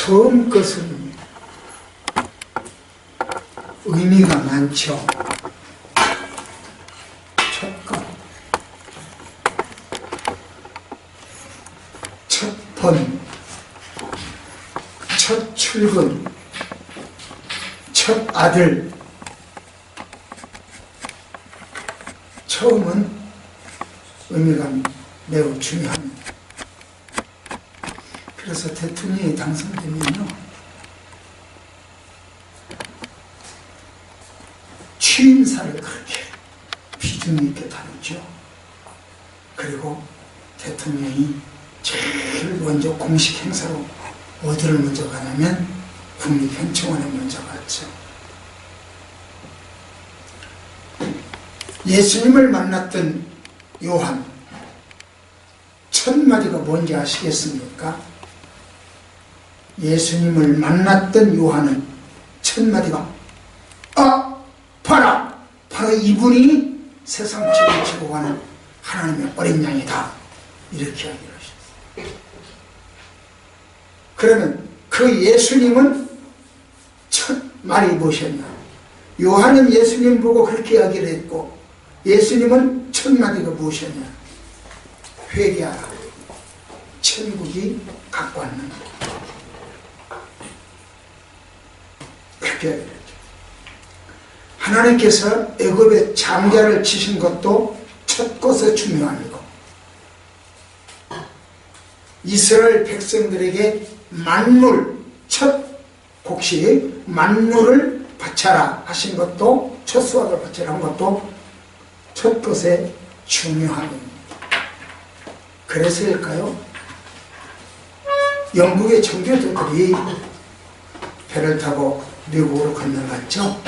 처음 것은 의미가 많죠. 첫 것, 첫 번, 첫 출근, 첫 아들. 처음은 의미가 매우 중요합니다. 그래서 대통령이 당선되면요, 취임사를 그렇게 비중 있게 다루죠. 그리고 대통령이 제일 먼저 공식 행사로 어디를 먼저 가냐면 국립현충원에 먼저 갔죠. 예수님을 만났던 요한, 첫 마디가 뭔지 아시겠습니까? 예수님을 만났던 요한은 첫 마디가 봐라! 바로 이분이 세상 죄를 지고 가는 하나님의 어린 양이다. 이렇게 이야기를 하셨어요. 그러면 그 예수님은 첫 말이 무엇이었냐? 요한은 예수님 보고 그렇게 이야기를 했고, 예수님은 첫 마디가 무엇이었냐? 회개하라. 천국이 갖고 왔는다. 그렇게 이야기를 했죠. 하나님께서 애굽의 장자를 치신 것도 첫 것에 중요한 거. 이스라엘 백성들에게 만물, 첫 곡식 만물을 바쳐라 하신 것도, 첫 수확을 바쳐라 한 것도 첫 것에 중요한 겁니다. 그래서일까요? 영국의 청교도들이 배를 타고 미국으로 건너갔죠.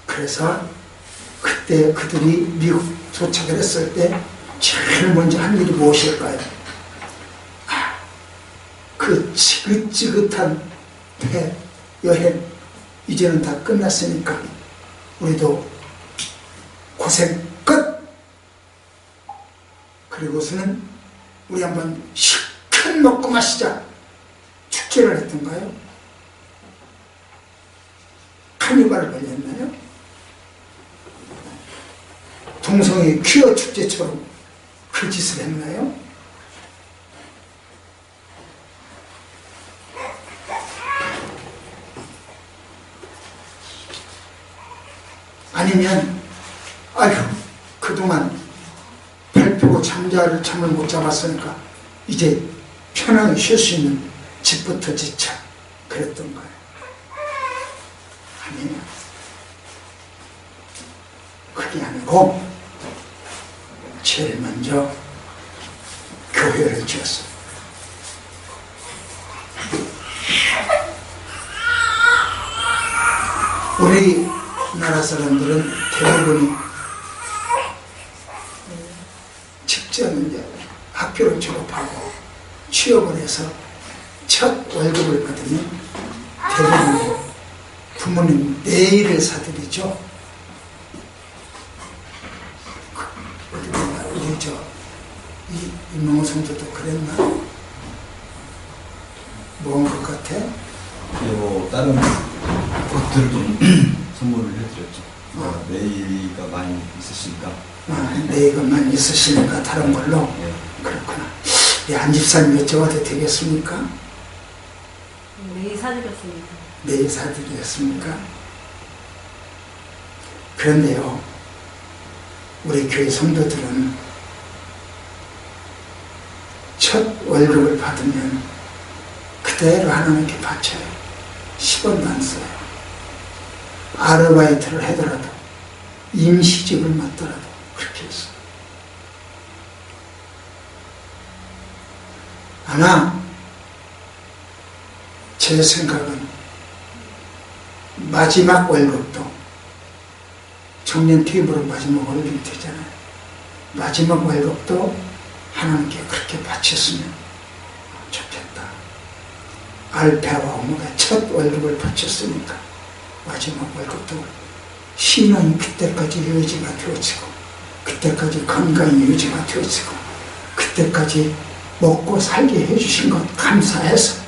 그래서 그때 그들이 미국 도착을 했을 때 제일 먼저 한 일이 무엇일까요? 그 지긋지긋한 배 여행 이제는 다 끝났으니까 우리도 고생 끝! 그리고서는 우리 한번 실컷 먹고 마시자 축제를 했던가요? 카니발을 벌였나요? 동성애 퀴어 축제처럼 그 짓을 했나요? 아니면 아휴 그동안 발표고 잠자를 잠을 못 잡았으니까 이제 편하게 쉴 수 있는 집부터 짓자 그랬던 거예요. 아니에요. 그게 아니고 제일 먼저 교회를 지었어요. 우리나라 사람들은 대부분이 직전 이제 학교를 졸업하고 취업을 해서 첫 월급을 받으면 대부분 부모님 내일을 사드리죠. 우리 이명호 성도도 그랬나? 뭔 것 같아? 뭐 다른 것들을 좀 선물을 해드렸죠. 내일가 많이 있으시니까. 내일가 많이 있으시니까 다른 걸로. 네. 그렇구나. 안 집사님 여쭤봐도 되겠습니까? 내일 사드렸습니다. 내일 사드렸습니까? 그런데요, 우리 교회 성도들은 첫 월급을 받으면 그대로 하나님께 바쳐요. 10원도 안 써요. 아르바이트를 하더라도 임시직을 맡더라도 그렇게 했어요. 아마 제 생각은 마지막 월급도 청년 투입으로 마지막 월급이 되잖아요. 마지막 월급도 하나님께 그렇게 바쳤으면 좋겠다. 알파와 오메가 첫 월급을 바쳤으니까 마지막 월급도 신앙이 그때까지 유지가 되어지고, 그때까지 건강이 유지가 되어지고, 그때까지 먹고 살게 해주신 것 감사해서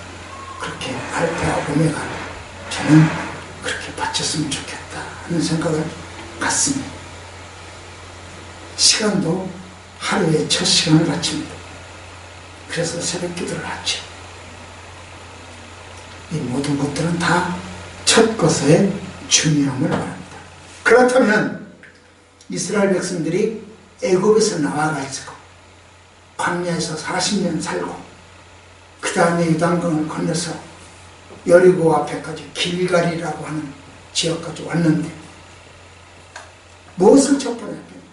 그렇게 그렇게 알파와 오메가 저는 그렇게 바쳤으면 좋겠다 하는 생각을 갖습니다. 시간도 하루에 첫 시간을 바칩니다. 그래서 새벽 기도를 하죠. 이 모든 것들은 다 첫 것의 중요함을 말합니다. 그렇다면 이스라엘 백성들이 애굽에서 나와가지고 광야에서 40년 살고 그 다음에 요단강을 건너서 여리고 앞에까지 길갈이라고 하는 지역까지 왔는데 무엇을 첫 번에 했겠는가?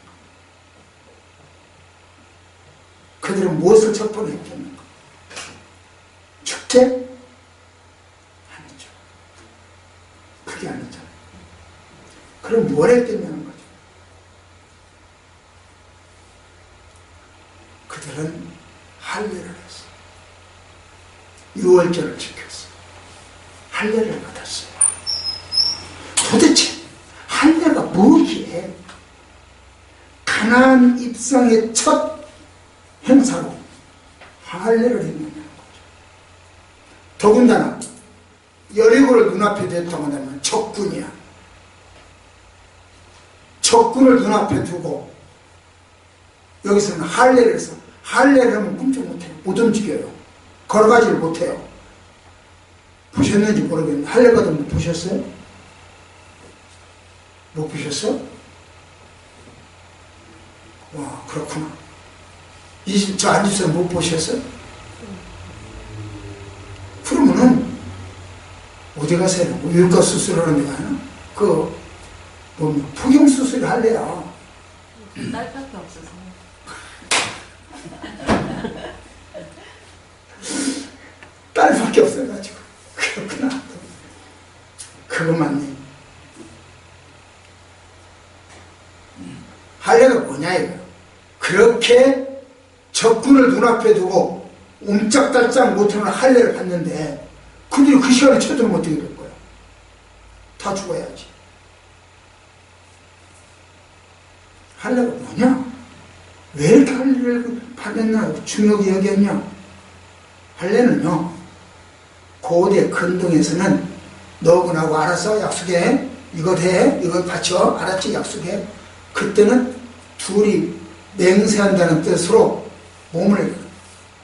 그들은 무엇을 첫 번에 했겠는가? 축제? 아니죠. 그게 아니잖아요. 그럼 뭘 했겠냐는 거죠. 그들은 할례를 했어요. 유월절을 지켰어요. 할례를 받았어요. 도대체 할례가 뭐기에 가나안 입성의 첫 행사로 할례를 했느냐는 거죠. 더군다나 여리고를 눈앞에 댔다고 하면 적군이야. 적군을 눈앞에 두고 여기서는 할례를 해서 할례를 하면 꿈쩍 못해요. 못 움직여요. 걸어가지를 못해요. 보셨는지 모르겠는데 할례 받은 분 보셨어요? 못 보셨어요? 와, 그렇구나. 저 앉으서 못 보셨어요? 그러면은 어디 가세요? 외과 수술하는 데 가나? 포경 수술 할래요. 딸밖에 없어서. 딸밖에 없어가지고. 그렇구나. 그거 맞네. 할례가 뭐냐 이거. 그렇게 적군을 눈앞에 두고 옴짝달짝 못하는 할례를 받는데 그들이 그 시간에 쳐들면 어떻게 될 거야? 다 죽어야지. 할례가 뭐냐? 왜 이렇게 할례를 받았나 중요하게 여겼냐? 할례는요, 고대 근동에서는 너구나하고 알아서 약속해. 이거 돼. 이거 바쳐. 알았지? 약속해. 그때는 둘이 맹세한다는 뜻으로 몸을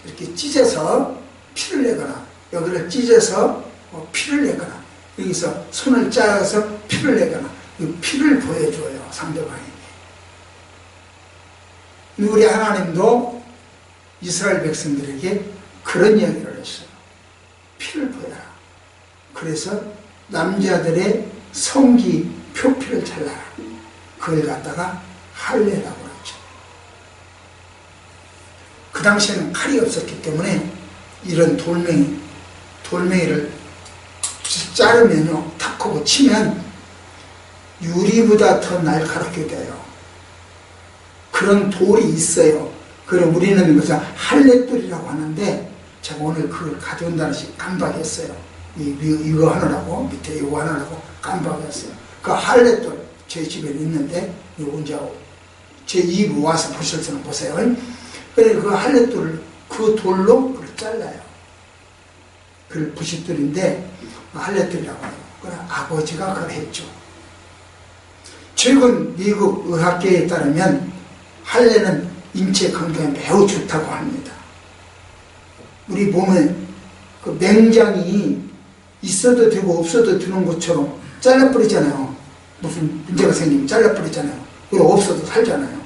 이렇게 찢어서 피를 내거나 여기를 찢어서 피를 내거나 여기서 손을 짜서 피를 내거나 피를 보여줘요. 상대방에게. 우리 하나님도 이스라엘 백성들에게 그런 이야기를 했어요. 피를 보여라. 그래서 남자들의 성기 표피를 잘라라. 그걸 갖다가 할례라고 그랬죠. 그 당시에는 칼이 없었기 때문에 이런 돌멩이를 자르면요, 탁 하고 치면 유리보다 더 날카롭게 돼요. 그런 돌이 있어요. 그럼 우리는 그래서 할례돌이라고 하는데 제가 오늘 그걸 가져온다는 식 깜빡했어요. 이거 하느라고 밑에 이거 하느라고 깜빡했어요. 그 할례돌 제 집에 있는데 이제 제 입으로 와서 보실 때는 보세요. 그래서 그 할례돌을 그 돌로 그걸 잘라요. 그 부싯돌인데 할례돌이라고 해요. 그러나 아버지가 그걸 했죠. 최근 미국 의학계에 따르면 할례는 인체 건강에 매우 좋다고 합니다. 우리 몸에 그 맹장이 있어도 되고 없어도 되는 것처럼 잘라버리잖아요. 무슨 문제가 생기면 잘라버리잖아요. 그리고 없어도 살잖아요.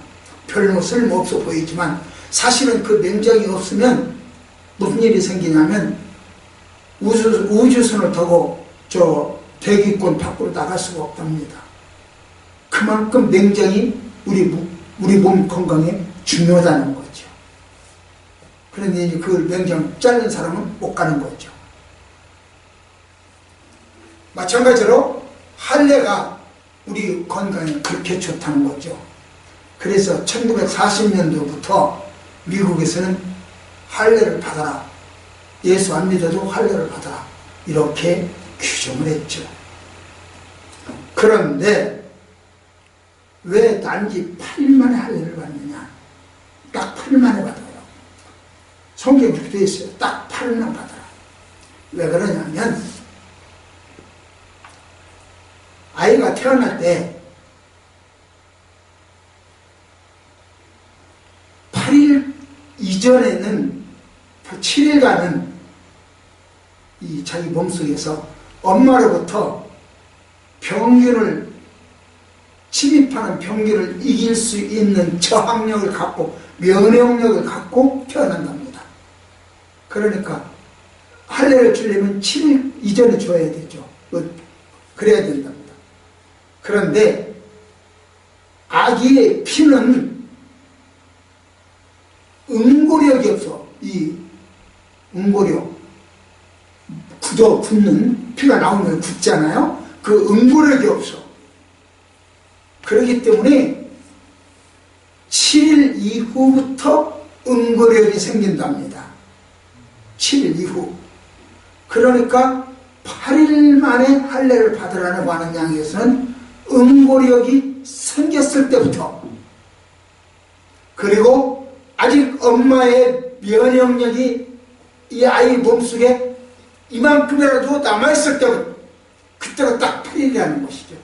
별로 쓸모없어 보이지만 사실은 그 맹장이 없으면 무슨 일이 생기냐면 우주선을 타고 저 대기권 밖으로 나갈 수가 없답니다. 그만큼 맹장이 우리 몸 건강에 중요하다는 거죠. 그런데 이제 그 맹장 자른 사람은 못 가는 거죠. 마찬가지로 할례가 우리 건강에 그렇게 좋다는 거죠. 그래서 1940년도부터 미국에서는 할례를 받아라. 예수 안 믿어도 할례를 받아라. 이렇게 규정을 했죠. 그런데 왜 단지 8일 만에 할례를 받느냐? 딱 8일 만에 받아요. 성경에 그렇게 되어 있어요. 딱 8일만 받아라. 왜 그러냐면 아이가 태어날 때 8일 이전에는 7일간은 이 자기 몸속에서 엄마로부터 병균을 침입하는 병균을 이길 수 있는 저항력을 갖고 면역력을 갖고 태어난답니다. 그러니까 할례를 주려면 7일 이전에 줘야 되죠. 그래야 된답니다. 그런데 아기의 피는 응고력이 없어. 이 응고력, 굳는 피가 나오면 굳잖아요. 그 응고력이 없어. 그렇기 때문에 7일 이후부터 응고력이 생긴답니다. 7일 이후. 그러니까 8일 만에 할례를 받으라고 하는 양에서는 응고력이 생겼을 때부터, 그리고 아직 엄마의 면역력이 이 아이 몸속에 이만큼이라도 남아있을 때부터, 그때가 딱 8일이라는 것이죠.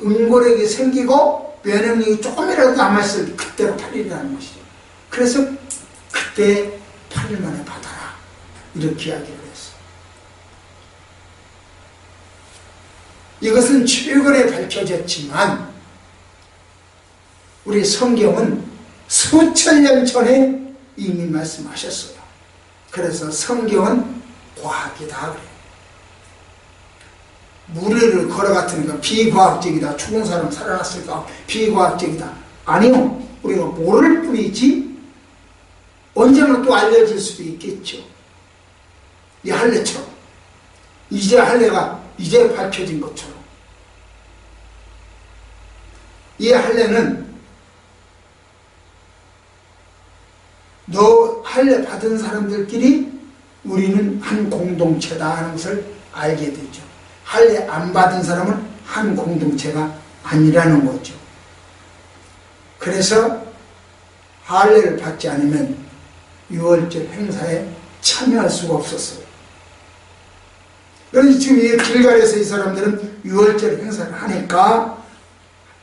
응고력이 생기고 면역력이 조금이라도 남아있을 때 그때가 8일이라는 것이죠. 그래서 그때 8일 만에 받아라, 이렇게 이야기를 했어요. 이것은 최근에 밝혀졌지만 우리 성경은 수천 년 전에 이미 말씀하셨어요. 그래서 성경은 과학이다 그래요. 무리를 걸어갔으니까 비과학적이다, 죽은 사람 살아났으니까 비과학적이다. 아니요, 우리가 모를 뿐이지 언젠가 또 알려질 수도 있겠죠. 이 할례처럼, 이제 할례가 이제 밝혀진 것처럼. 이 할례는 너 할례 받은 사람들끼리 우리는 한 공동체다 하는 것을 알게 되죠. 할례 안 받은 사람은 한 공동체가 아니라는 거죠. 그래서 할례를 받지 않으면 유월절 행사에 참여할 수가 없었어요. 그래서 지금 이 길갈에서 이 사람들은 유월절 행사를 하니까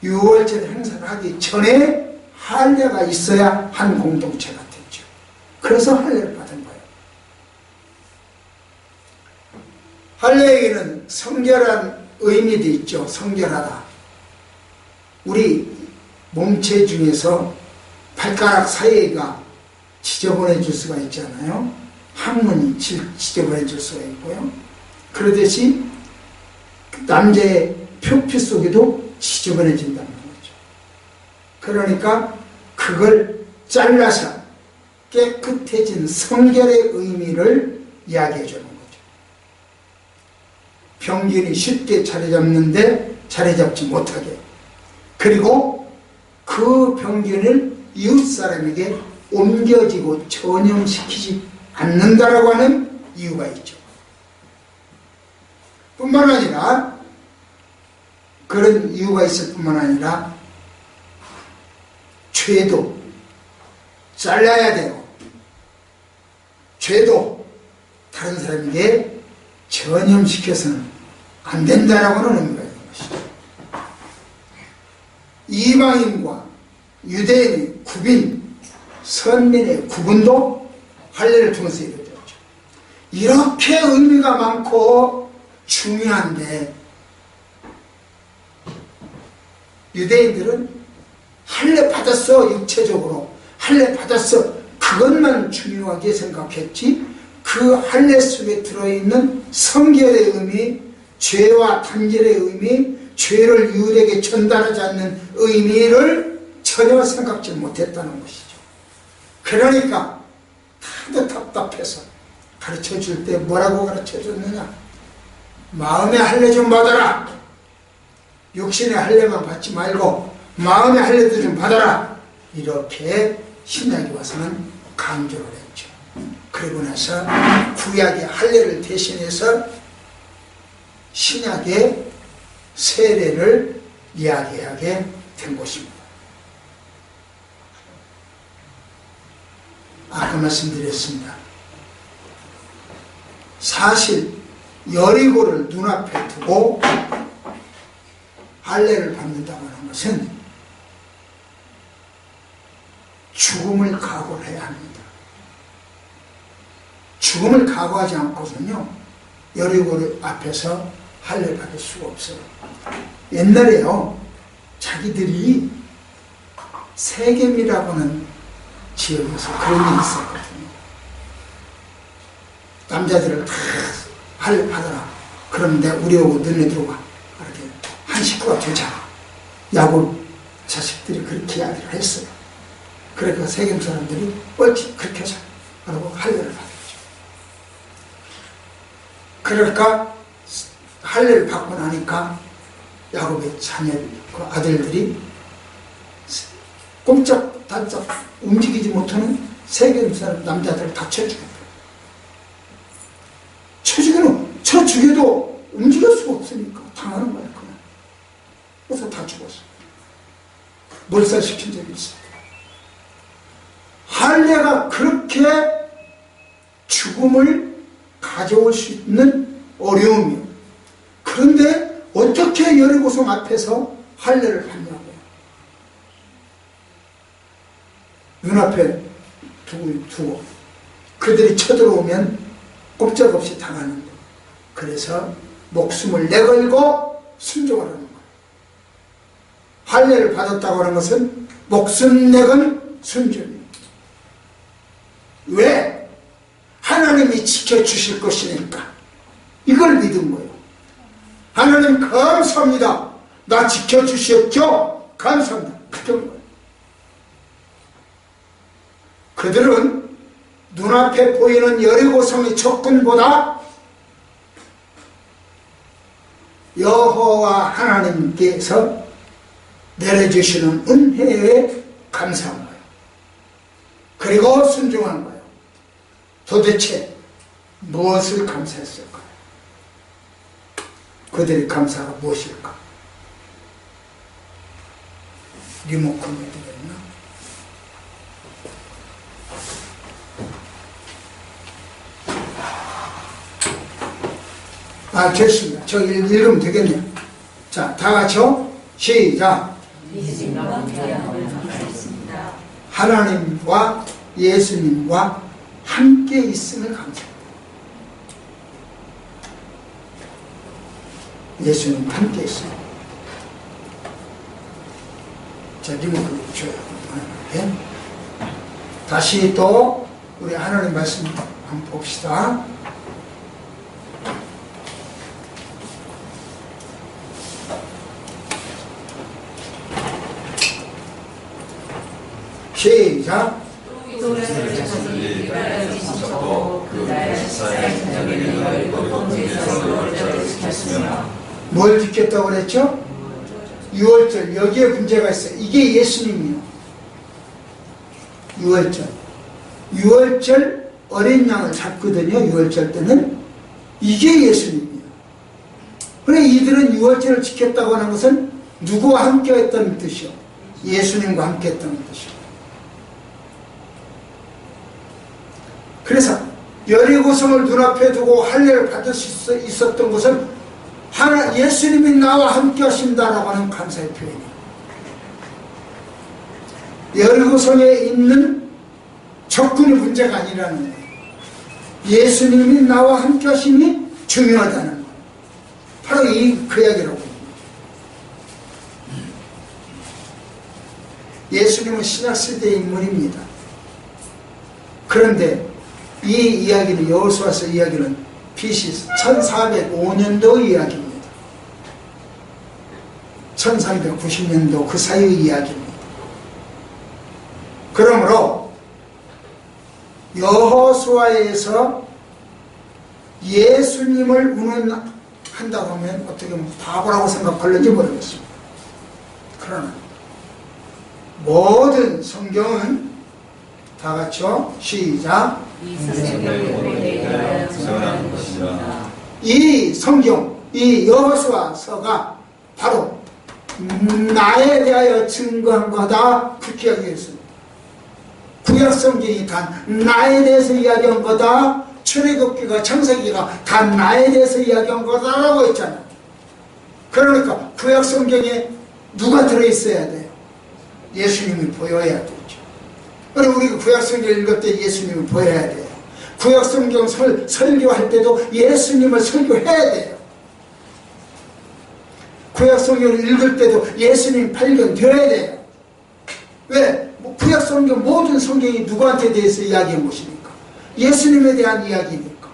유월절 행사를 하기 전에 할례가 있어야 한 공동체가 됐죠. 그래서 할례를 받은 거예요. 할례에게는 성결한 의미도 있죠. 성결하다. 우리 몸체 중에서 발가락 사이가 지저분해질 수가 있잖아요. 항문이 지저분해질 수가 있고요. 그러듯이 남자의 표피 속에도 지저분해진다는 거죠. 그러니까 그걸 잘라서 깨끗해진 성결의 의미를 이야기해 주는 거죠. 병균이 쉽게 자리 잡는데 자리 잡지 못하게, 그리고 그 병균을 이웃 사람에게 옮겨지고 전염시키지 않는다라고 하는 이유가 있죠. 뿐만 아니라, 그런 이유가 있을 뿐만 아니라 죄도 잘라야 되고, 죄도 다른 사람에게 전염시켜서는 안 된다라고 하는 의미가 있는 것이죠. 이방인과 유대인의 구분, 선민의 구분도 할례를 통해서 이루어졌죠. 이렇게 의미가 많고 중요한데 유대인들은 할례 받았어, 육체적으로 할례 받았어, 그것만 중요하게 생각했지 그 할례 속에 들어있는 성결의 의미, 죄와 단절의 의미, 죄를 이웃에게 전달하지 않는 의미를 전혀 생각지 못했다는 것이죠. 그러니까 다들 답답해서 가르쳐 줄 때 뭐라고 가르쳐 줬느냐? 마음의 할례 좀 받아라. 육신의 할례만 받지 말고 마음의 할례도 좀 받아라. 이렇게 신약에 와서는 강조를 했죠. 그리고 나서 구약의 할례를 대신해서 신약의 세례를 이야기하게 된 것입니다. 아까 말씀드렸습니다. 사실 여리고를 눈앞에 두고 할례를 받는다고 하는 것은 죽음을 각오를 해야 합니다. 죽음을 각오하지 않고서는요, 여리고 앞에서 할례를 받을 수가 없어요. 옛날에요, 자기들이 세겜이라고 하는 지역에서 그런 일이 있었거든요. 남자들을 다 할례 받아라. 그런데 우리하고 너네 들어와. 이렇게 한 식구가 되자. 야곱 자식들이 그렇게 이야기를 했어요. 그러니까 세겜 사람들이 뻘짓 그렇게 하자. 그러고 할례를 받았죠. 그러니까 할례를 받고 나니까 야곱의 자녀, 그 아들들이 꼼짝단짝 움직이지 못하는 세겜 사람 남자들을 다 쳐죽였어요. 쳐 죽여도 움직일 수가 없으니까 당하는 거야, 그냥. 그래서 다 죽었어. 몰살시킨 적이 있어. 할례가 그렇게 죽음을 가져올 수 있는 어려움이요. 그런데 어떻게 여리고성 앞에서 할례를 하냐고요. 눈앞에 두고 그들이 쳐들어오면 꼼짝없이 당하는 거예요. 그래서 목숨을 내걸고 순종하라는 거예요. 할례를 받았다고 하는 것은 목숨 내건 순종이에요. 왜? 하나님이 지켜주실 것이니까. 이걸 믿은 거예요. 하나님 감사합니다. 나 지켜주셨죠? 감사합니다. 그런 거예요. 그들은 눈앞에 보이는 여리고성의 적군보다 여호와 하나님께서 내려주시는 은혜에 감사한 거예요. 그리고 순종한 거예요. 도대체 무엇을 감사했을까요? 그들의 감사가 무엇일까? 리모컨이 어디 있나? 됐습니다. 저 읽으면 되겠네요. 자, 다 같이요. 시작. 하나님과 예수님과 함께 있음을 감사합니다. 예수님 함께 있어요. 자, 리모컨을 줘요. 네. 다시 또 우리 하나님 말씀 한번 봅시다. 시작. 뭘 지켰다고 그랬죠? 유월절. 여기에 문제가 있어요. 이게 예수님이요. 유월절 어린 양을 잡거든요. 유월절 때는. 이게 예수님이에요. 그래, 이들은 유월절을 지켰다고 하는 것은 누구와 함께 했다는 뜻이요? 예수님과 함께 했다는 뜻이요. 그래서 여리고성을 눈앞에 두고 할례를 받을 수 있었던 것은 예수님이 나와 함께 하신다라고 하는 감사의 표현이에요. 여리고성에 있는 적군이 문제가 아니라는 거예요. 예수님이 나와 함께 하심이 중요하다는 거예요. 바로 그 이야기라고. 예수님은 신약시대의 인물입니다. 그런데 이 이야기는, 여호수아서 이야기는 BC 1405년도 이야기입니다. 1390년도 그 사이의 이야기입니다. 그러므로 여호수아에서 예수님을 운운한다고 하면 어떻게 보면 바보라고 생각할는지 모르겠습니다. 그러나 모든 성경은 다 같이요. 시작. 이 성경, 이 여호수아서가 바로 나에 대하여 증거한 거다, 그렇게 이야기했습니다. 구약 성경이 단 나에 대해서 이야기한 거다, 출애굽기가 창세기가 다 나에 대해서 이야기한 거다라고 했잖아. 그러니까 구약 성경에 누가 들어있어야 돼요? 예수님이 보여야 되죠. 그리고 우리가 구약 성경을 읽을 때 예수님을 보여야 돼요. 구약 성경 설교할 때도 예수님을 설교해야 돼요. 구약 성경을 읽을 때도 예수님 발견되어야 돼요. 왜? 구약 성경 모든 성경이 누구한테 대해서 이야기한 것입니까? 예수님에 대한 이야기니까.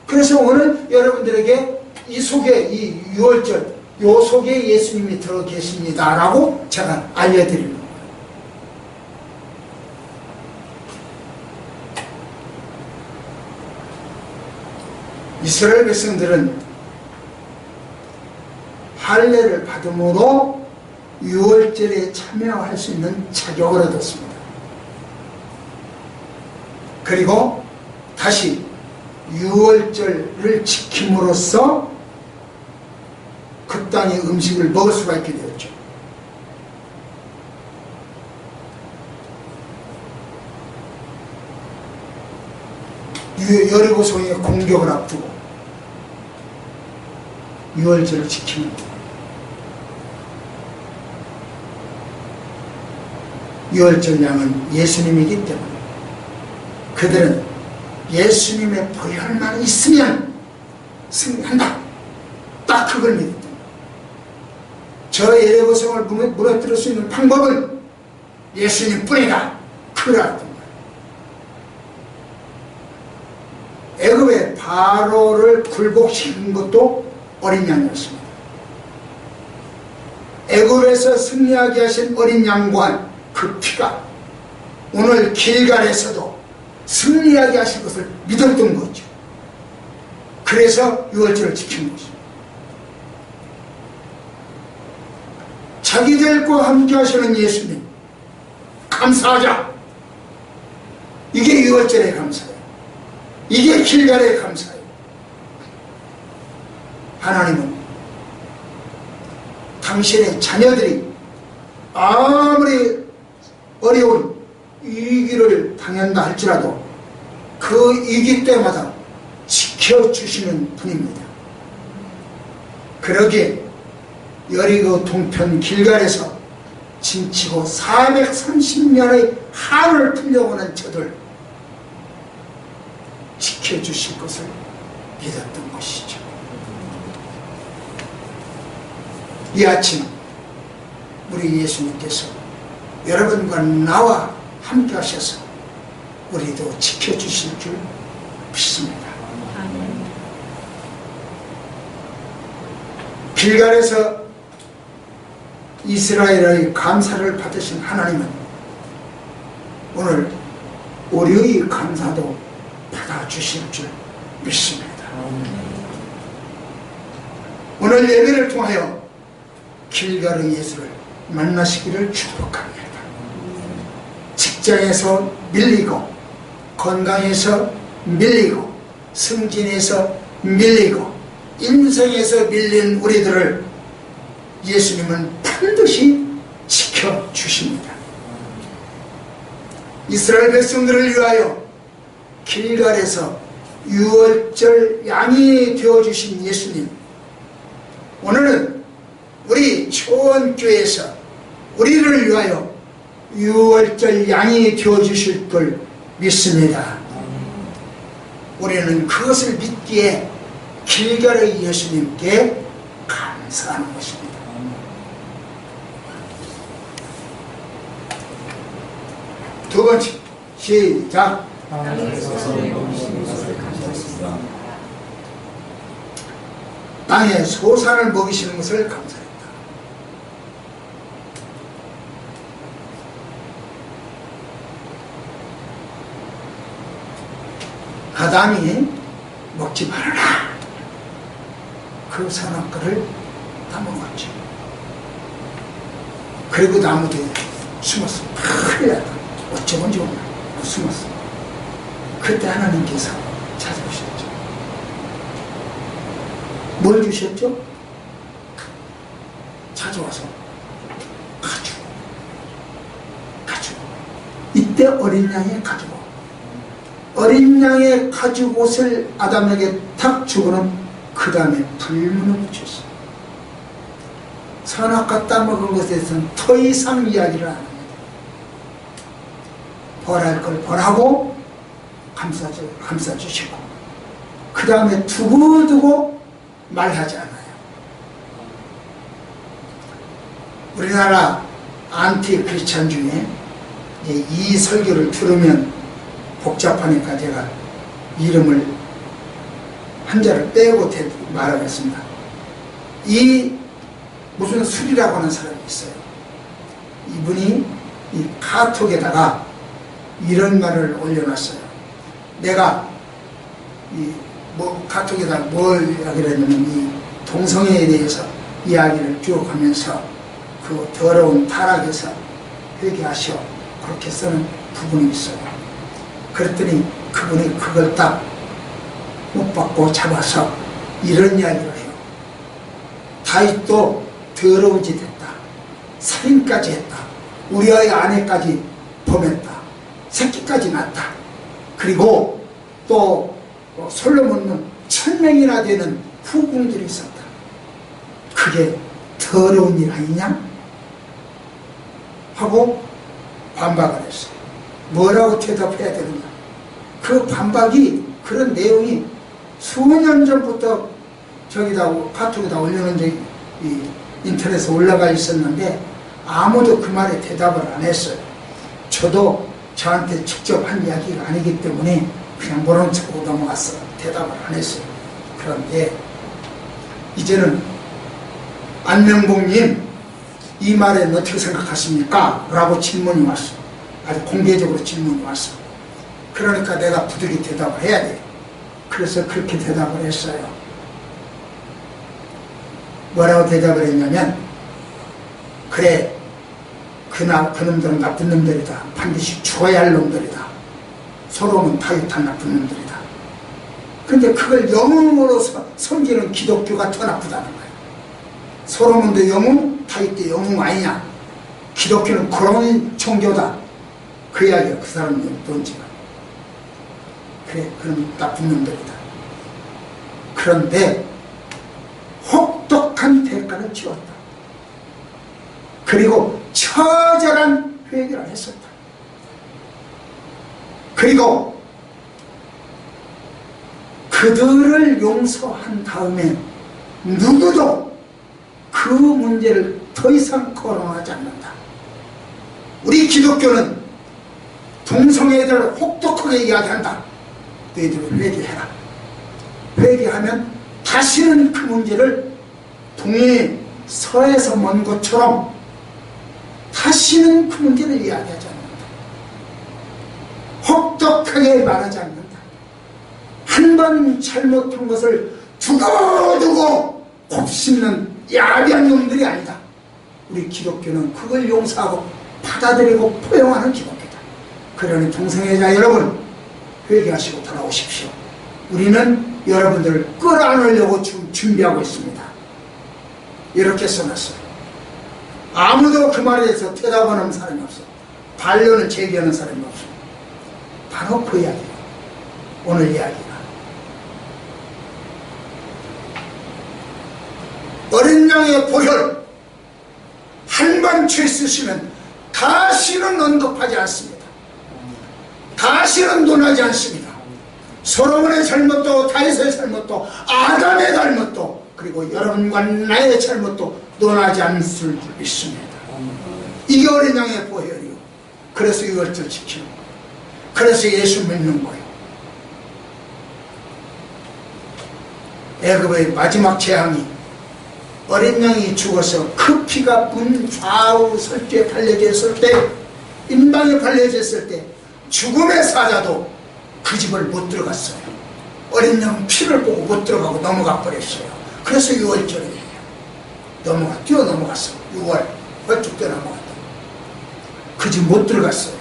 그래서 오늘 여러분들에게 이 속에 이 6월절 요 속에 예수님이 들어 계십니다라고 제가 알려드리는 거예요. 이스라엘 백성들은 할례를 받음으로 6월절에 참여할 수 있는 자격을 얻었습니다. 그리고 다시 6월절을 지킴으로써 그 땅의 음식을 먹을 수가 있게 되었죠. 여리고성의 공격을 앞두고 6월절을 지키는 거예요. 6월절 양은 예수님이기 때문에 그들은 예수님의 보혈만 있으면 승리한다. 딱 그걸 믿었다. 저 여리고성을 무너뜨릴 수 있는 방법은 예수님 뿐이다. 그걸 알았던 거예요. 애굽의 바로를 굴복시킨 것도 어린 양이었습니다. 애굽에서 승리하게 하신 어린 양과 그 피가 오늘 길갈에서도 승리하게 하실 것을 믿었던 거죠. 그래서 6월절을 지킨 것입니다. 자기들과 함께 하시는 예수님 감사하자. 이게 6월절의 감사예요. 이게 길갈의 감사예요. 하나님은 당신의 자녀들이 아무리 어려운 위기를 당한다 할지라도 그 위기 때마다 지켜주시는 분입니다. 그러기에 여리고 동편 길갈에서 진치고 430년의 한을 풀려오는 저들 지켜주실 것을 믿었던 것이죠. 이 아침 우리 예수님께서 여러분과 나와 함께 하셔서 우리도 지켜주실 줄 믿습니다. 길갈에서 이스라엘의 감사를 받으신 하나님은 오늘 우리의 감사도 받아주실 줄 믿습니다. 오늘 예배를 통하여 길갈의 예수를 만나시기를 축복합니다. 직장에서 밀리고 건강에서 밀리고 승진에서 밀리고 인생에서 밀린 우리들을 예수님은 반드시 지켜주십니다. 이스라엘 백성들을 위하여 길갈에서 6월절 양이 되어주신 예수님, 오늘은 우리 초원교회에서 우리를 위하여 6월절 양이 되어주실 걸 믿습니다. 우리는 그것을 믿기에 길갈의 예수님께 감사하는 것입니다. 두 번째, 시작. 땅에 소산을 먹이시는 것을 감사했다. 아담이 먹지 말아라. 그 선악과를 다 먹었죠. 그리고 나무 뒤에 숨었어. 큰일 났다. 어쩌면 좋은 거야. 숨었어. 그때 하나님께서 찾아오셨죠. 뭘 주셨죠? 찾아와서 가지고 이때 어린 양이 가지고 어린 양의 가죽 옷을 아담에게 탁 주고는 그 다음에 불문을 붙였어요. 선악과 따먹은 것에 대해서는 더 이상 이야기를 안 합니다. 벌할 걸 벌하고 감싸주시고 그 다음에 두고두고 말하지 않아요. 우리나라 안티 크리스찬 중에 이 설교를 들으면 복잡하니까 제가 이름을 한자를 빼고 말하겠습니다. 이 무슨 술이라고 하는 사람이 있어요. 이분이 이 카톡에다가 이런 말을 올려놨어요. 내가 카톡에다 뭘 이야기를 했냐면 이 동성애에 대해서 이야기를 쭉 하면서 그 더러운 타락에서 회개하시오 그렇게 쓰는 부분이 있어요. 그랬더니 그분이 그걸 딱 못 받고 잡아서 이런 이야기를 해요. 다윗도 더러운 짓 했다. 살인까지 했다. 우리의 아내까지 범했다. 새끼까지 낳았다. 그리고 또 솔로몬은 1000명이나 되는 후궁들이 있었다. 그게 더러운 일 아니냐? 하고 반박을 했어요. 뭐라고 대답해야 되느냐? 그 반박이 그런 내용이 수년 전부터 저기다 카톡에다 올려놓은 적이 인터넷에 올라가 있었는데 아무도 그 말에 대답을 안 했어요. 저도 저한테 직접 한 이야기가 아니기 때문에 그냥 모른 척하고 넘어갔어요. 대답을 안 했어요. 그런데 이제는 안명복님 이 말에 어떻게 생각하십니까? 라고 질문이 왔어요. 아주 공개적으로 질문이 왔어요. 그러니까 내가 부득이 대답을 해야 돼요. 그래서 그렇게 대답을 했어요. 뭐라고 대답을 했냐면 그래 그놈들은 나쁜 놈들이다. 반드시 죽어야 할 놈들이다. 소돔은 다윗한 나쁜 놈들이다. 근데 그걸 영웅으로서 섬기는 기독교가 더 나쁘다는 거예요. 소돔도 영웅, 다윗도 영웅 아니냐. 기독교는 그런 종교다. 그 이야기가 그 사람의 논지가. 그래 그럼 나쁜 놈들이다. 그런데 혹독한 대가를 치렀다. 그리고 처절한 회개를 했었다. 그리고 그들을 용서한 다음에 누구도 그 문제를 더 이상 거론하지 않는다. 우리 기독교는 동성애들을 혹독하게 이야기한다. 너희들은 회개해라. 회개하면 다시는 그 문제를 동해 서에서 먼 것처럼 다시는 그 문제를 이야기하지 않는다. 혹독하게 말하지 않는다. 한 번 잘못한 것을 두고두고 곱씹는 야비한 놈들이 아니다. 우리 기독교는 그걸 용서하고 받아들이고 포용하는 기독교다. 그러니 동성애자 여러분 회개하시고 돌아오십시오. 우리는 여러분들을 끌어안으려고 지금 준비하고 있습니다. 이렇게 써놨어요. 아무도 그 말에 대해서 대답하는 사람이 없어. 반론을 제기하는 사람이 없어. 바로 그 이야기예요. 오늘 이야기가. 어린 양의 보혈 한 번 죄 쓰시면 다시는 언급하지 않습니다. 다시는 논하지 않습니다. 솔로몬의 잘못도 다윗의 잘못도 아담의 잘못도 그리고 여러분과 나의 잘못도 논하지 않을 줄 믿습니다. 이게 어린 양의 보혈이요. 그래서 이것을 지키는 거예요. 그래서 예수 믿는 거예요. 애굽의 마지막 재앙이 어린 양이 죽어서 그 피가 문 좌우 설주에 발려져 있을 때 임방에 발려져 있을 때 죽음의 사자도 그 집을 못 들어갔어요. 어린 양 피를 보고 못 들어가고 넘어가 버렸어요. 그래서 6월절이에요. 뛰어넘어갔어. 6월 헐쭉 뛰어넘어갔다. 그 집 못 들어갔어요.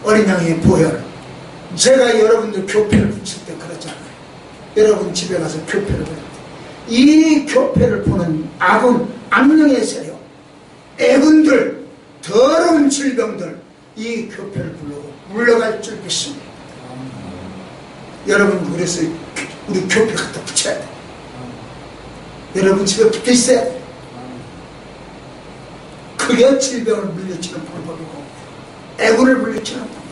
어린 양의 보혈. 제가 여러분들 교패를 붙일 때 그랬잖아요. 여러분 집에 가서 교패를 붙일 때 이 교패를 보는 악은 악령의 세력, 애군들, 더러운 질병들 이 교패를 부르고 물러갈 줄 믿습니다. 여러분, 그래서 우리 교회 갖다 붙여야 돼. 여러분 집에 붙어 있어야 돼. 그게 질병을 물리치는 방법이고 애군을 물리치는 방법.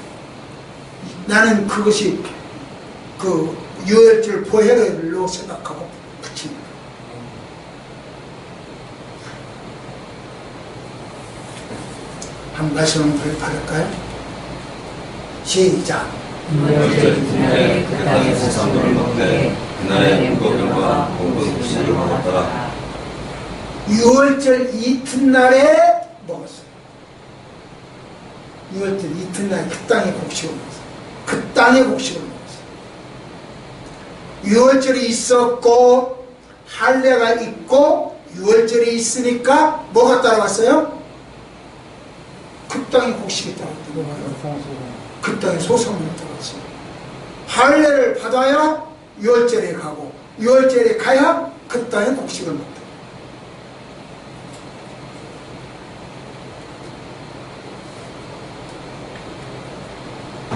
나는 그것이 그 유월절 보혈로 생각하고 붙입니다. 한 말씀을 더 받을까요? 시작. 유월절 이튿날에 그 땅에서 산물을 먹되 그날의 무거움과 공분 없이를 먹었더라. 유월절 이튿날에 먹었어요. 유월절 이튿날에 그 땅의 곡식을 먹었어요. 그 땅의 곡식을 먹었어요. 유월절이 있었고 할례가 있고 유월절이 있으니까 뭐가 따라왔어요? 그 땅의 곡식이 따라왔어요. 그 땅의 소성물이 따라왔어요. 할례를 받아야 유월절에 가고 유월절에 가야 그 땅의 곡식을 먹다.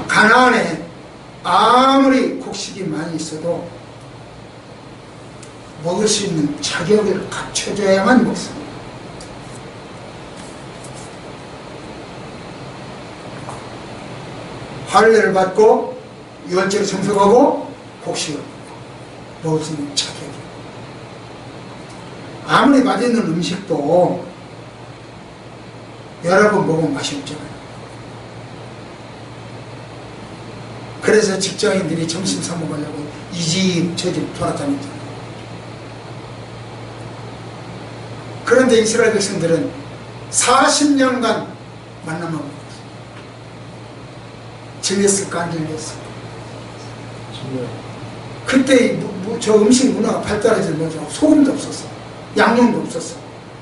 가나안에 아무리 곡식이 많이 있어도 먹을 수 있는 자격을 갖춰줘야만 먹습니다. 할례를 받고 유월절에 참석하고 곡식을 먹을 수 있는 자격이. 아무리 맛있는 음식도 여러 번 먹으면 맛이 없잖아요. 그래서 직장인들이 점심 사 먹으려고 이 집 저 집 돌아다니잖아요. 그런데 이스라엘 백성들은 40년간 만나만 먹었어요. 질렸을까 안 질렸을까? 그때 저 음식 문화가 발달해서 뭐죠? 소금도 없었어. 양념도 없었어.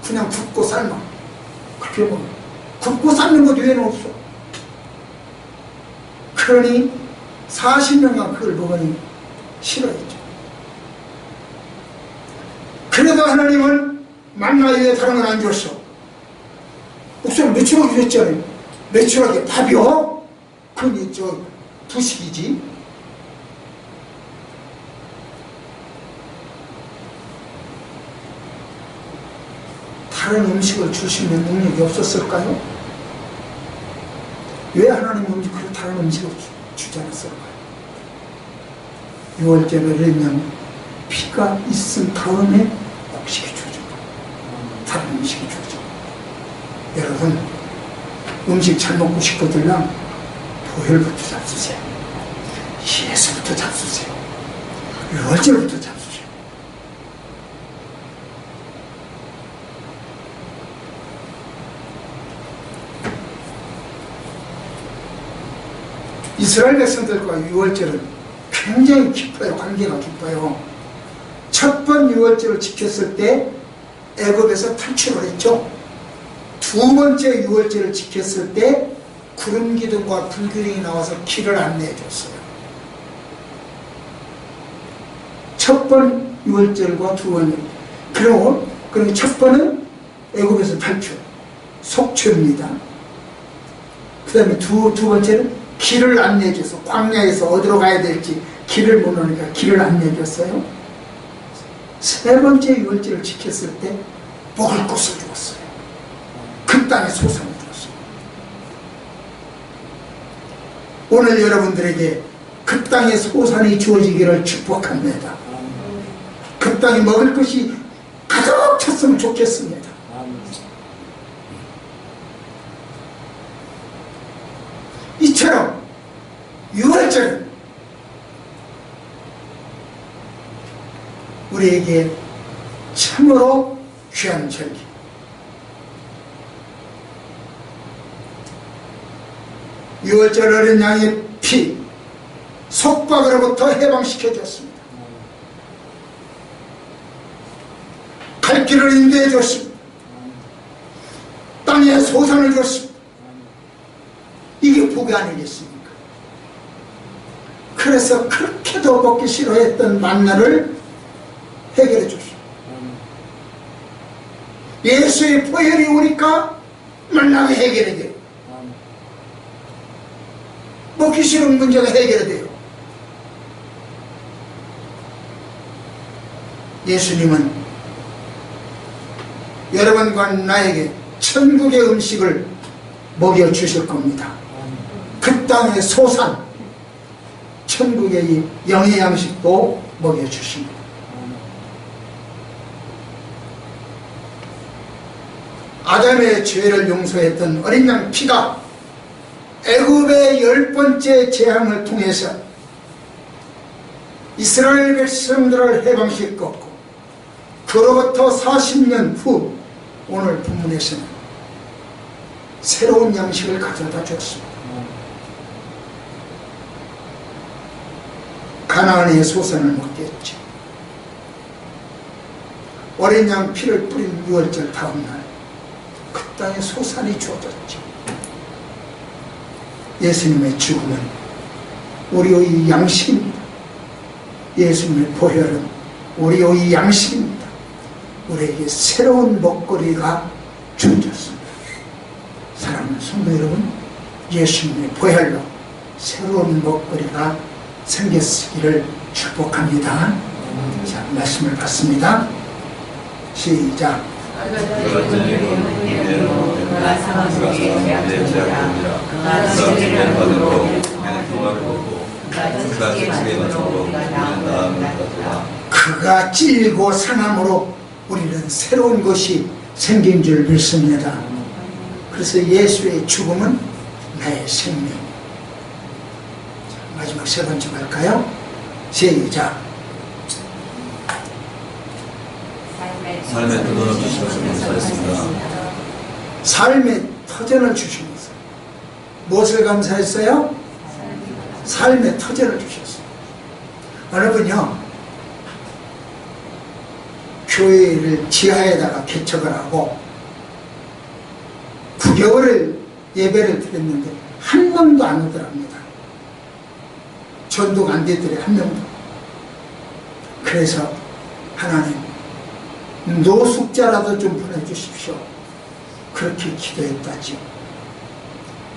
그냥 굽고 삶아. 그렇게 먹어. 굽고 삶는 것 외에는 없어. 그러니 40년간 그걸 먹으니 싫어했죠. 그래도 하나님은 만나 위에 다른 건 안 줬어. 목사님 매출하게 줬잖아요. 매출하게 밥이요? 그게 저 부식이지. 다른 음식을 줄 수 있는 능력이 없었을까요? 왜 하나님은 그 다른 음식을 주지 않았을까요? 유월절을 하면 피가 있은 다음에 곡식이 주죠. 다른 음식이 주죠. 여러분, 음식 잘 먹고 싶거든요. 보혈부터 잡수세요. 예수부터 잡수세요. 유월절부터 잡수세요. 이스라엘 백성들과 유월절은 굉장히 깊어요. 관계가 깊어요. 첫 번 유월절을 지켰을 때 애굽에서 탈출을 했죠. 두 번째 유월절을 지켰을 때 구름 기둥과 불 기둥이 나와서 길을 안내해 줬어요. 첫 번 유월절과 두 번째. 그리고 첫 번은 애굽에서 탈출, 속초입니다. 그 다음에 두 번째는 길을 안내해 줘서 광야에서 어디로 가야 될지 길을 모르니까 길을 안내해 줬어요. 세 번째 유월절을 지켰을 때 먹을 것을 주었어요. 그 땅에 소산을 주었어요. 오늘 여러분들에게 그 땅에 소산이 주어지기를 축복합니다. 그 땅에 먹을 것이 가득 찼으면 좋겠습니다. 이처럼 유월절은 우리에게 참으로 귀한 절기. 유월절 어린 양의 피, 속박으로부터 해방시켜 줬습니다. 갈 길을 인도해 줬습니다. 땅에 소산을 줬습니다. 이게 복이 아니겠습니까? 그래서 그렇게도 먹기 싫어했던 만나를 해결해 줬습니다. 예수의 보혈이 오니까 만나가 해결이 돼요. 먹기 싫은 문제가 해결이 돼요. 예수님은 여러분과 나에게 천국의 음식을 먹여주실 겁니다. 그 땅의 소산, 천국의 이 영의 양식도 먹여주십니다. 아담의 죄를 용서했던 어린 양 피가 애굽의 10번째 재앙을 통해서 이스라엘 백성들을 해방시켰고, 그로부터 40년 후 오늘 본문에서는 새로운 양식을 가져다 줬습니다. 가나안의 소산을 먹게 했죠. 어린 양 피를 뿌린 6월절 다음날 그 땅에 소산이 주어졌죠. 예수님의 죽음은 우리의 양식입니다. 예수님의 보혈은 우리의 양식입니다. 우리에게 새로운 먹거리가 주어졌습니다. 사랑하는 성도 여러분, 예수님의 보혈로 새로운 먹거리가 생겼기를 축복합니다. 자, 말씀을 받습니다. 시작. 그가 찔리고 상함으로 우리는 새로운 것이 생긴 줄 믿습니다. 그래서 예수의 죽음은 나의 생명. 마지막 세 번째 갈까요? 시작. 삶의 터전을 주시면서 감사했습니다. 삶의 터전을 주시면서 무엇을 감사했어요? 삶의 터전을 주셨어요. 어느 분요, 교회를 지하에다가 개척을 하고 9개월을 예배를 드렸는데 한 명도 안 오더랍니다. 전도가 안 되더래, 한 명도. 그래서 하나님, 노숙자라도 좀 보내주십시오. 그렇게 기도했다지요.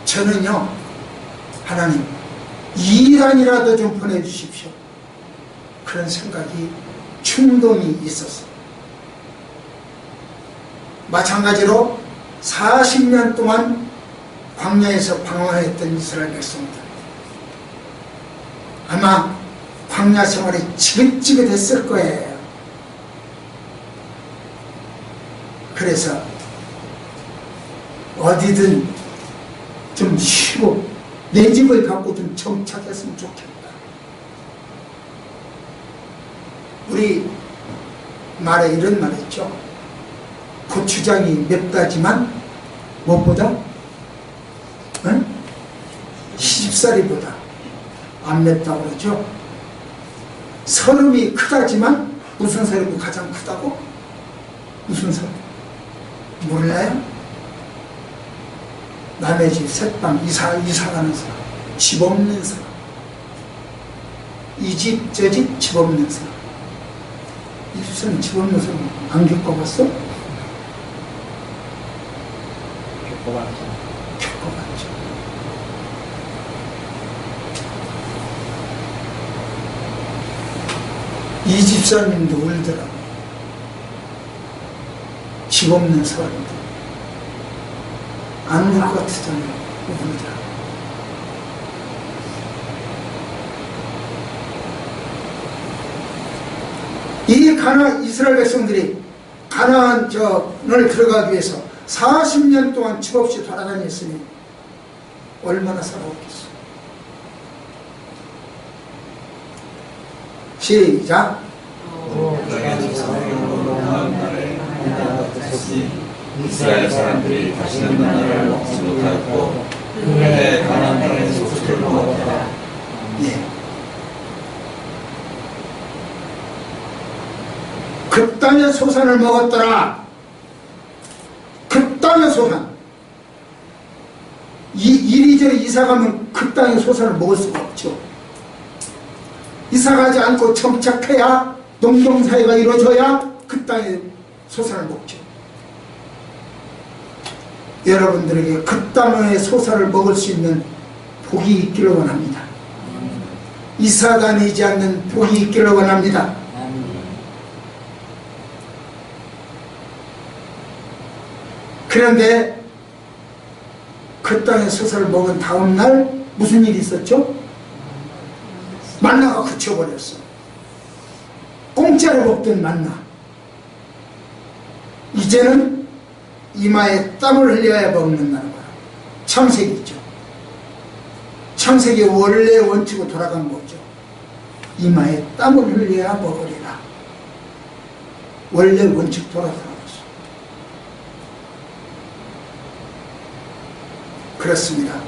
저는요, 하나님, 이란이라도 좀 보내주십시오. 그런 생각이, 충동이 있었어요. 마찬가지로 40년 동안 광야에서 방황했던 이스라엘 백성들, 아마 광야 생활이 지긋지긋했을 거예요. 그래서 어디든 좀 쉬고 내 집을 갖고 좀 정착했으면 좋겠다. 우리 말에 이런 말 있죠. 고추장이 맵다지만 무엇보다? 응? 시집살이보다 안 맵다고 그러죠. 서름이 크다지만 무슨 서름이 가장 크다고? 무슨 서름? 몰라요? 남의 집 새빵 이사 가는 사람, 집 없는 사람, 이 집 저 집 집 없는 사람. 이 집은 집 없는 사람 안 겪어봤어? 겪어봤죠. 이 집사님도 울더라고. 집 없는 사람들. 안 울 것 같으잖아요. 울더라고. 이 이스라엘 백성들이 가나안을 들어가기 위해서 40년 동안 집 없이 돌아다녔으니 얼마나 살아왔겠어. 시작. 이스라엘 사람들이 다시는 나라를 먹지 못하였고 그때 가나안 땅의 소출을 먹었다. 예. 그 땅의 소산을 먹었더라. 그 땅의 소산. 이리저리 이사가면 그 땅의 소산을 먹을 수가 없죠. 이사가지 않고 정착해야, 농경사회가 이루어져야 그 땅의 소산을 먹죠. 여러분들에게 그 땅의 소산을 먹을 수 있는 복이 있기를 원합니다. 이사 다니지 않는 복이 있기를 원합니다. 그런데 그 땅에 섯을 먹은 다음 날 무슨 일이 있었죠? 만나가 그쳐버렸어. 공짜로 먹던 만나 이제는 이마에 땀을 흘려야 먹는다는 거야. 창세기죠. 창세기 원래 원칙으로 돌아간 거죠. 이마에 땀을 흘려야 먹으리라. 원래 원칙 돌아가는 거죠. 그렇습니다.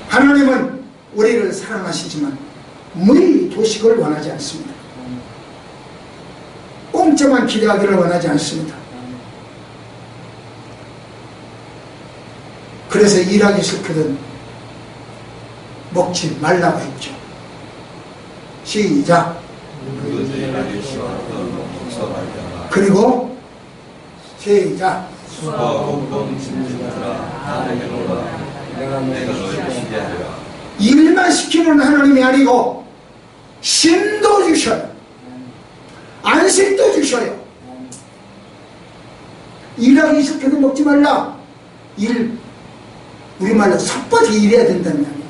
하나님은 우리를 사랑하시지만 무리 도식을 원하지 않습니다. 공짜만 기대하기를 원하지 않습니다. 그래서 일하기 싫거든 먹지 말라고 했죠. 시작. 그리고 시작. 내가 너희를 시기하리라. 일만 시키는 하나님이 아니고 쉼도 주셔요. 안식도 주셔요. 일하기 싫게도 먹지 말라. 우리말로 섭받이 일해야 된다는 말이에요.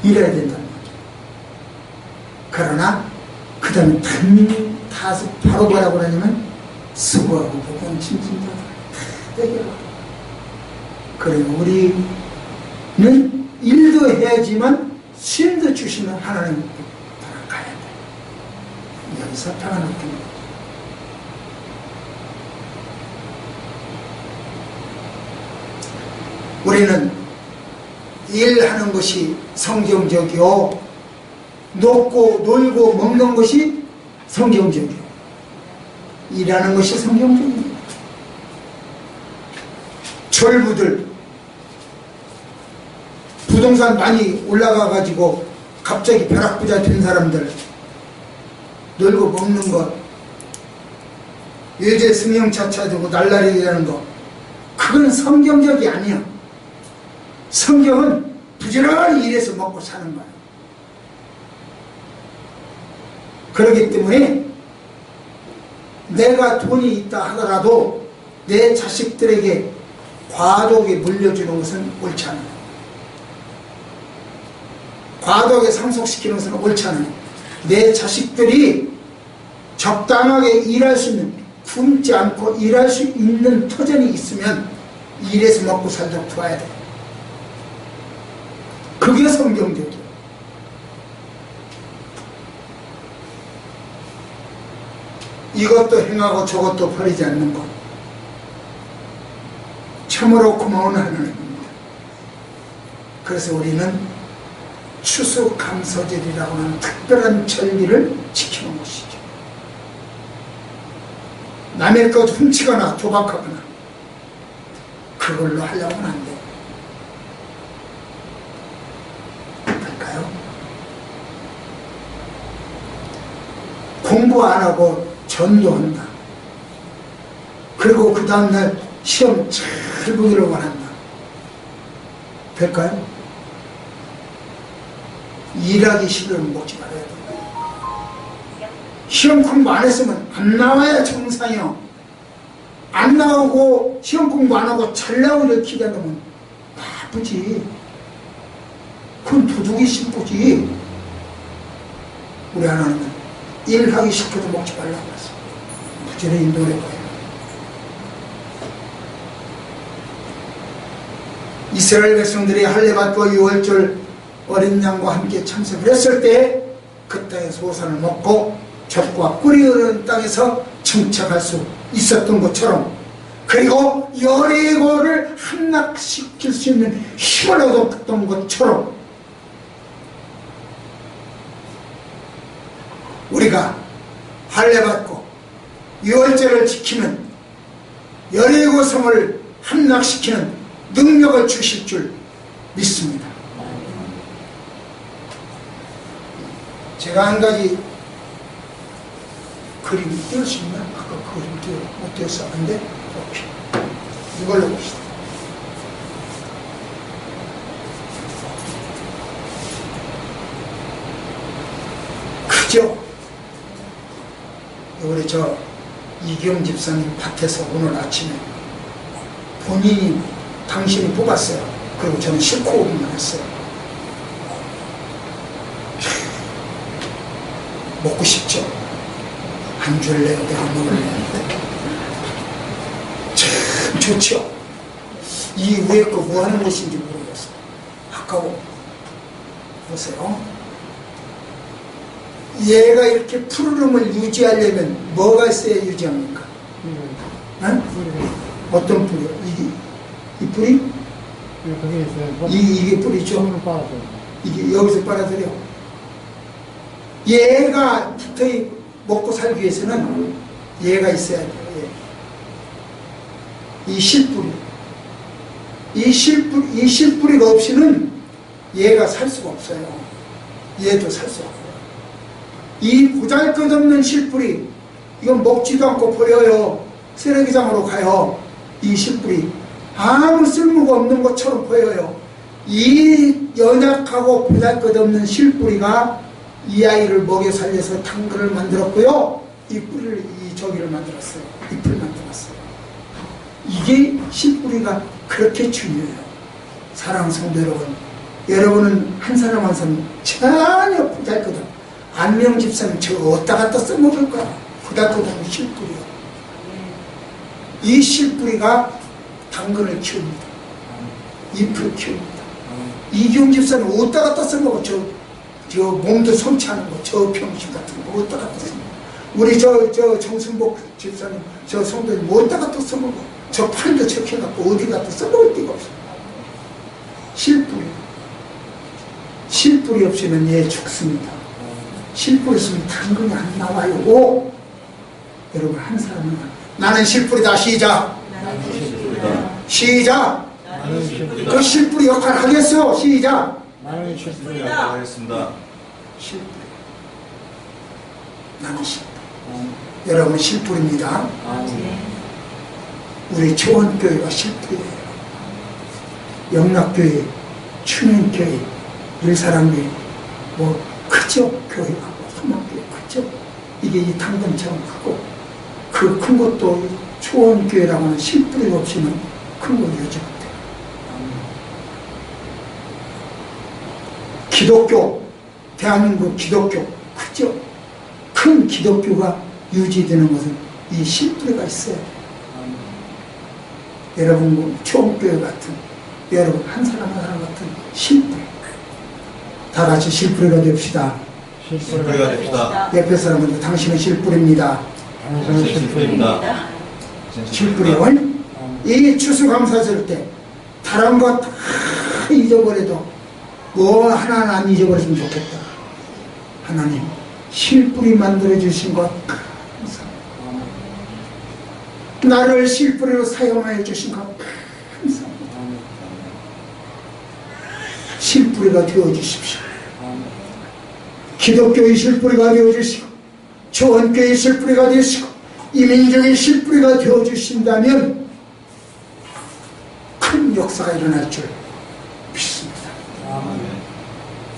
일해야 된다는 거죠. 그러나 그 다음에 다시 바로 뭐라고 하냐면 수고하고 복은 진진자다. 그리고 우리는 일도 해야지만 쉼도 주시는 하나님께 돌아가야 돼. 여기서 평안을 얻는 거죠. 우리는 일하는 것이 성경적이요, 놓고 놀고 먹는 것이 성경적이요, 일하는 것이 성경적입니다. 졸부들 부동산 많이 올라가가지고 갑자기 벼락부자 된 사람들 놀고 먹는 것, 외제 승용차 차주고 날라리기 하는 것, 그건 성경적이 아니야. 성경은 부지런히 일해서 먹고 사는 거야. 그렇기 때문에 내가 돈이 있다 하더라도 내 자식들에게 과도하게 물려주는 것은 옳지 않아요. 과도하게 상속시키는 것은 옳지 않아요. 내 자식들이 적당하게 일할 수 있는, 굶지 않고 일할 수 있는 터전이 있으면 일해서 먹고 살도록 도와야 돼요. 그게 성경적이에요. 이것도 행하고 저것도 버리지 않는 것, 참으로 고마운 하나님입니다. 그래서 우리는 추수감사절이라고 하는 특별한 절기를 지키는 것이죠. 남의 것 훔치거나 도박하거나 그걸로 하려고는 안 돼요. 할까요? 공부 안 하고 전도한다. 그리고 그 다음날 시험 잘 보기를 원한다. 될까요? 일하기 싫으면 먹지 말아야 돼요. 시험 공부 안 했으면 안 나와야 정상이요. 안 나오고 시험 공부 안 하고 잘 나오기를 기대하면 나쁘지. 그건 도둑이 심부지. 우리 하나님은 일하기 싫게도 먹지 말라고 했어. 부지런히 노력해요. 이스라엘 백성들이 할례받고 유월절 어린 양과 함께 참석을 했을 때 그 땅의 소산을 먹고 젖과 꿀이 흐르는 땅에서 정착할 수 있었던 것처럼, 그리고 여리고를 함락시킬 수 있는 힘을 얻었던 것처럼 우리가 할례받고 유월절을 지키면 여리고 성을 함락시키는 능력을 주실 줄 믿습니다. 제가 한 가지 그림 띄울 수 있나? 아까 그림 못 띄웠어. 안 돼? 오케이. 이걸로 봅시다. 그죠? 우리 저 이경 집사님 밭에서 오늘 아침에 본인이 당신이 뽑았어요. 그리고 저는 싫고 오기만 했어요. 먹고 싶죠? 안 줄래요? 내가 먹을래요? 참 좋죠? 이 위에 거 뭐 하는 것인지 모르겠어요. 아까워. 보세요. 얘가 이렇게 푸르름을 유지하려면 뭐가 있어야 유지합니까? 응? 어떤 뿌리요? 이 뿌리? 그게 있어요. 이게 뿌리죠? 손을 빨아서. 이게 여기서 빨아들여. 얘가 기꺼이 먹고 살기 위해서는 얘가 있어야 돼요. 이 실뿌리. 이 실뿌리가 없이는 얘가 살 수가 없어요. 얘도 살 수 없어요. 이 보잘것없는 실뿌리, 이건 먹지도 않고 보여요. 쓰레기장으로 가요. 이 실뿌리. 아무 쓸모가 없는 것처럼 보여요. 이 연약하고 보잘것없는 실뿌리가 이 아이를 먹여 살려서 당근을 만들었고요. 이 뿌리를, 이 저기를 만들었어요. 잎을 만들었어요. 이게 실뿌리가 그렇게 중요해요. 사랑하는 성도 여러분, 여러분은 한 사람 한 사람 전혀 보잘것없는 안명 집사님 저 어디다 갖다 써먹을 거야. 보잘것없는 실뿌리요. 이 실뿌리가 당근을 키웁니다. 잎을 키웁니다. 이경 집사는 어디다 갖다 써먹어. 저 몸도 손치하는 거, 저 병신 같은 거 어디다 갖다 써먹어. 우리 저 정순복 집사님, 저 성도님 어디다 갖다 써먹어. 저 팔도 적혀갖고 어디 갖다 써먹을 데가 없어. 실뿌리. 실뿌리 없이는 얘 죽습니다. 실뿌리 있으면 당근이 안 나와요. 오! 여러분, 한 사람은 나는 실뿌리다. 시작. 나는 실뿌리다. 시작. 나는 실뿌리다. 그 실뿌리 역할 하겠어. 시작. 나는 실뿌리다. 하겠습니다. 실뿌리. 나는 실뿌리. 여러분 실뿌리입니다. 우리 초원교회가 실뿌리예요. 영락교회, 춘현교회, 일사랑교회, 뭐 크죠? 교회가 소망교회 크죠? 이게 이 당근처럼 크고 그 큰 것도 초원교회라고 하는 실뿌리가 없이는 큰 걸 유지 못해요. 기독교, 대한민국 기독교 크죠? 큰 기독교가 유지되는 것은 이 실뿌리가 있어야 돼요. 여러분 초원교회 같은, 여러분 한 사람 한 사람 같은 실뿌리, 다 같이 실뿌리가 됩시다. 실뿌리가 됩시다. 옆에 사람은 당신은 실뿌리입니다. 당신은 실뿌리입니다. 실뿌리는 이 추수감사절 때 다른 거 다 잊어버려도 뭐 하나는 안 잊어버렸으면 좋겠다. 하나님 실뿌리 만들어주신 것 감사합니다. 나를 실뿌리로 사용하여 주신 것 감사합니다. 실뿌리가 되어주십시오. 기독교의 실뿌리가 되어주시고 초원교의 실뿌리가 되시고 이민족의 실뿌리가 되어주신다면 큰 역사가 일어날 줄 믿습니다.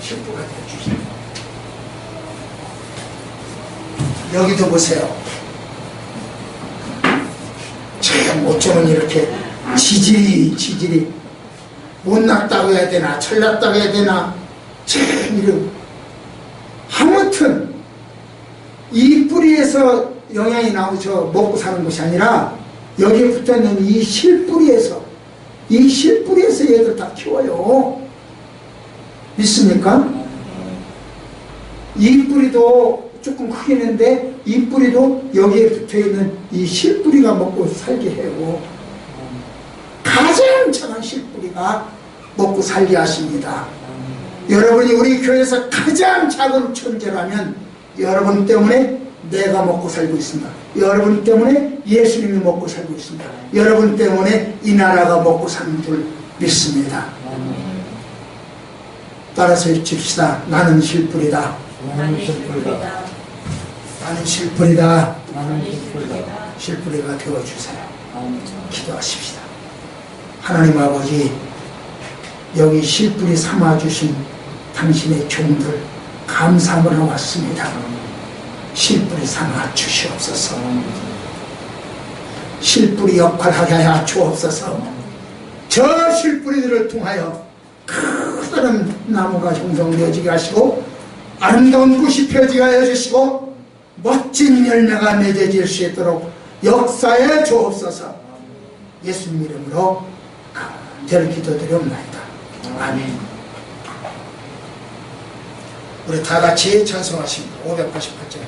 실뿌리가 되어주세요. 여기도 보세요. 참 어쩌면 이렇게 지질이 못났다고 해야 되나 철났다고 해야 되나 참 이런, 아무튼 이 뿌리에서 영양이 나오죠. 먹고 사는 것이 아니라 여기에 붙어있는 이 실뿌리에서 얘들 다 키워요. 믿습니까? 이 뿌리도 조금 크긴 한데 이 뿌리도 여기에 붙어있는 이 실뿌리가 먹고 살게 해요. 가장 작은 실뿌리가 먹고 살게 하십니다. 여러분이 우리 교회에서 가장 작은 존재라면 여러분 때문에 내가 먹고 살고 있습니다. 여러분 때문에 예수님이 먹고 살고 있습니다. 여러분 때문에 이 나라가 먹고 사는 줄 믿습니다. 따라서 외칩시다. 나는 실뿌리다. 나는 실뿌리다. 나는 실뿌리다. 나는 실뿌리다. 실뿌리가 되어주세요. 기도하십시다. 하나님 아버지, 여기 실뿌리 삼아주신 당신의 종들 감사함을 왔습니다. 실뿌리 삼아 주시옵소서. 실뿌리 역할하게 하여 주옵소서. 저 실뿌리들을 통하여 크다란 나무가 형성되어지게 하시고 아름다운 꽃이 펴지게 하여 주시고 멋진 열매가 맺어질 수 있도록 역사해 주옵소서. 예수님 이름으로 간절히 기도드리옵나이다. 아멘. 우리 다 같이 찬송하십니다. 588절.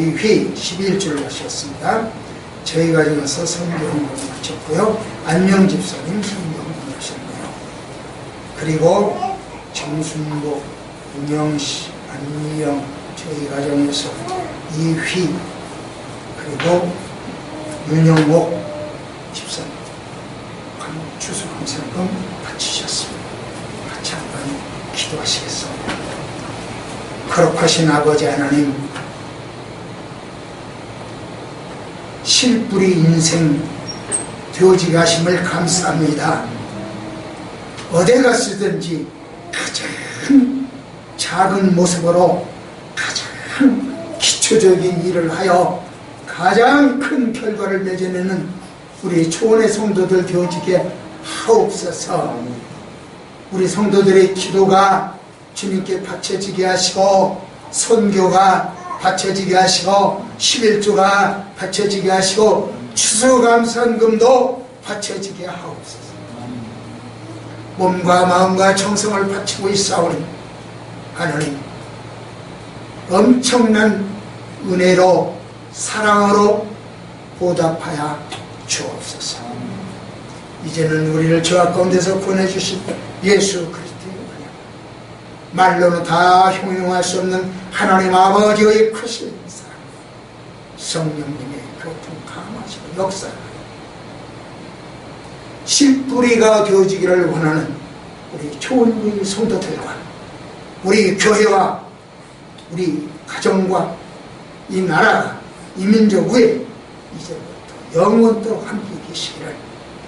이휘 11줄 하셨습니다. 저희가 지금서 성경을 마쳤고요. 안녕 집사님 성경을 하셨네요. 그리고 정순복, 은영씨, 안미영 저희 가정에서 이휘 그리고 윤영목 집사님 추수감사금 바치셨습니다. 같이 한번 기도하시겠습니다. 거룩하신 아버지 하나님, 실뿌리 인생 되어지게 하심을 감사합니다. 어디 갔으든지 가장 작은 모습으로 가장 기초적인 일을 하여 가장 큰 결과를 맺어내는 우리 초원의 성도들 되어지게 하옵소서. 우리 성도들의 기도가 주님께 바쳐지게 하시고, 선교가 바쳐지게 하시고, 11조가 바쳐지게 하시고, 추수감사금도 바쳐지게 하옵소서. 몸과 마음과 정성을 바치고 있사오니 하나님, 엄청난 은혜로 사랑으로 보답하여 주옵소서. 이제는 우리를 죄악 가운데서 구원해주신 예수 그리스도의 은혜, 말로는 다 형용할 수 없는 하나님 아버지의 크신 사랑, 성령님의 교통 감화시고 역사, 실뿌리가 되어지기를 원하는 우리 초원의 성도들과 우리 교회와 우리 가정과 이 나라가, 이 민족 위에 이제부터 영원토록 함께 계시기를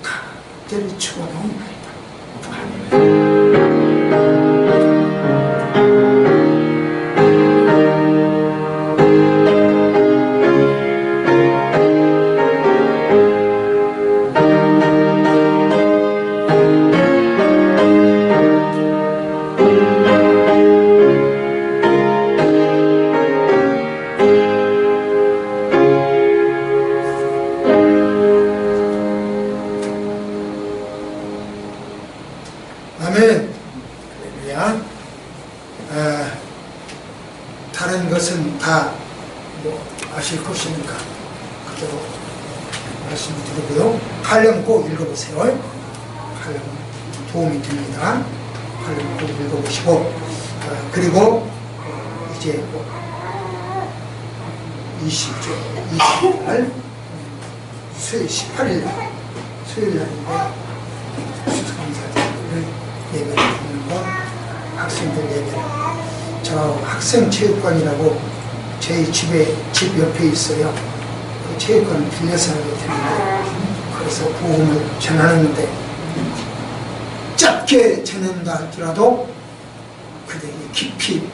간절히 축원합니다. 아멘. 하실 것이니까 그대로 말씀드리고요. 칼럼 꼭 읽어보세요. 칼럼 도움이 됩니다. 칼럼 꼭 읽어보시고 그리고 이제 20날 수요일 18일 수요일 날인데 수수감사를 예배를 드리는 거 학생들 예배를 저 학생체육관이라고 저희 집 옆에 있어요. 그 체육관을 빌려서 하게 되는데 그래서 복음을 전하는데 짧게 전한다 할지라도 그들이 깊이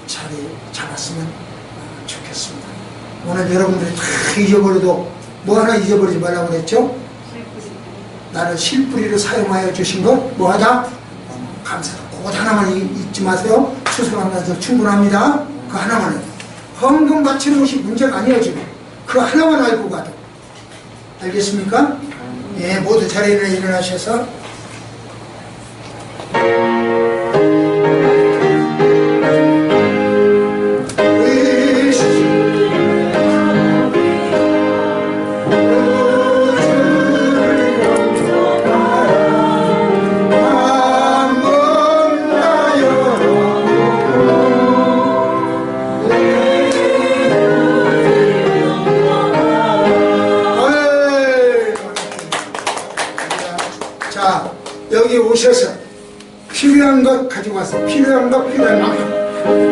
자리 잡았으면 좋겠습니다. 오늘 여러분들이 다 잊어버려도 뭐 하나 잊어버리지 말라고 그랬죠? 나를 실뿌리로 사용하여 주신 것 뭐하다? 감사다. 그것 하나만 잊지 마세요. 추수감사해서 충분합니다. 그 하나만 해요. 헌금 바치는 것이 문제가 아니에요 지금. 그 하나만 알고 가도. 알겠습니까? 예, 모두 자리에 일어나셔서 여기 오셔서 필요한 것 가지고 와서 필요한 것 필요한 만큼